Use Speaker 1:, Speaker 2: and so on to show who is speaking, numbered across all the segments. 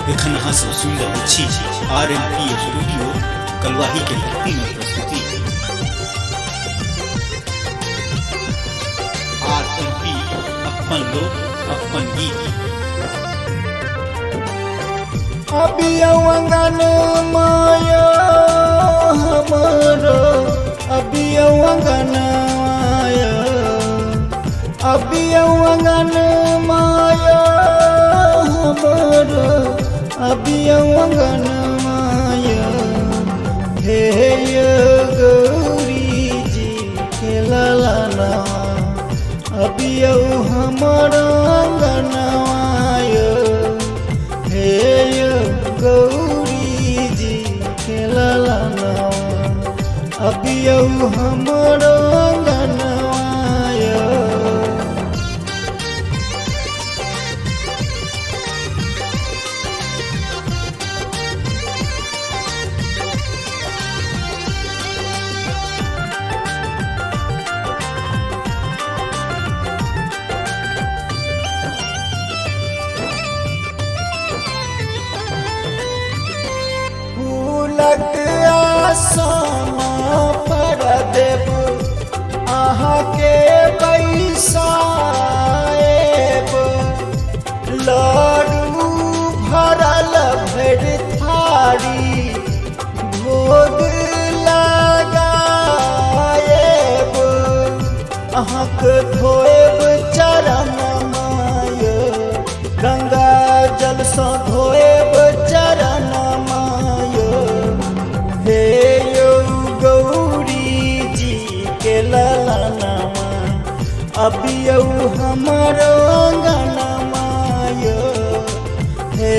Speaker 1: एखन अहाँ सब सुनि रहल छी RMP स्टूडियो कलवाही के धरती में प्रस्तुति RMP अपन लोग अपन गीत।
Speaker 2: अभी अंगन माया हमारो, अभी अंगन माया, अभी अंगन माया हमारो, अभी अंगन माया। हे गौरी जी के ललना, अभी हमारा अंगन माया। हे गौरी जी के ललना, अभी हमारा अंगन माया। फूलक आसना पर देव अहाँ के बैसाएब, लाडू भरल भरि थारी भोग लगाएब। अहाँके धोएब चरण माय, गंगा जल सँ धोएब चरण माय। हे गौरी जी के ललना, अभी हमारो अंगन माय। हे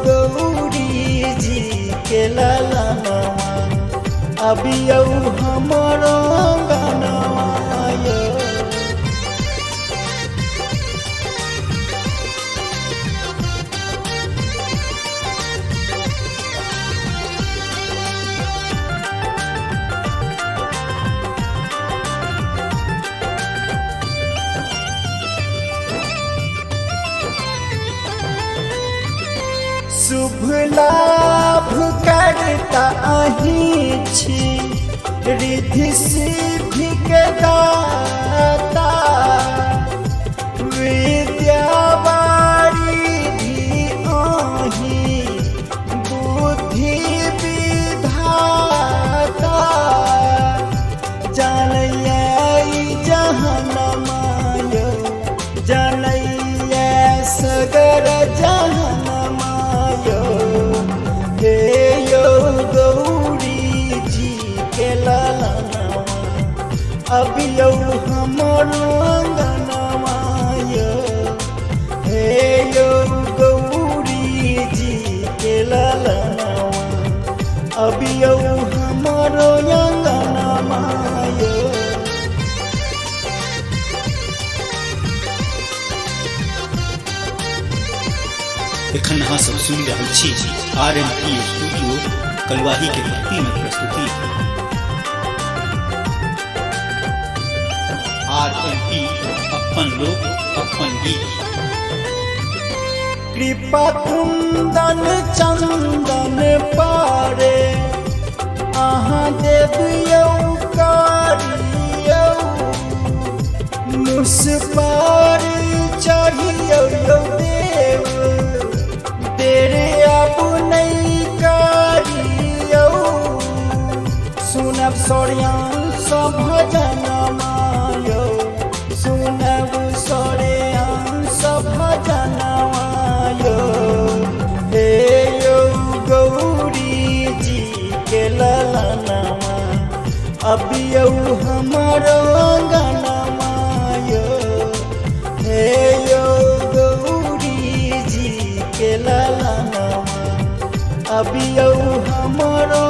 Speaker 2: गौरी जी के ललना, अभी हमारो अंगन माय। शुभ लाभ करता अहीं छी, रिद्धि सिद्धि के दाता। विद्या वारिधि अहीं, बुद्धि विधाता। जानैया ई जहन माय, जानैया सगर जहन माय। हे गौरी जी के ललना, अभी हमारो अंगन माय। हे गौरी जी के ललना, अभी हमारो अंगन माय।
Speaker 1: एखन अहाँ सब सुनि रहल छी RMP स्टूडियो कलवाही के धरती में प्रस्तुति RMP अपन लोग अपन गीत।
Speaker 2: कृपा कुंदन चंदन पारे, अहाँ देवियौ कारियौ। मुसपार चढ़ियौ देव, तेरे अब नहीं कारियौ। सुनब सौर्यान सब भजन मायो, सुनब सौर्यान सब भजन मायो। हे गौरी जी के ललना, अभी हमारो अंगन माय। हे गौरी जी के ललना, अभी हमारो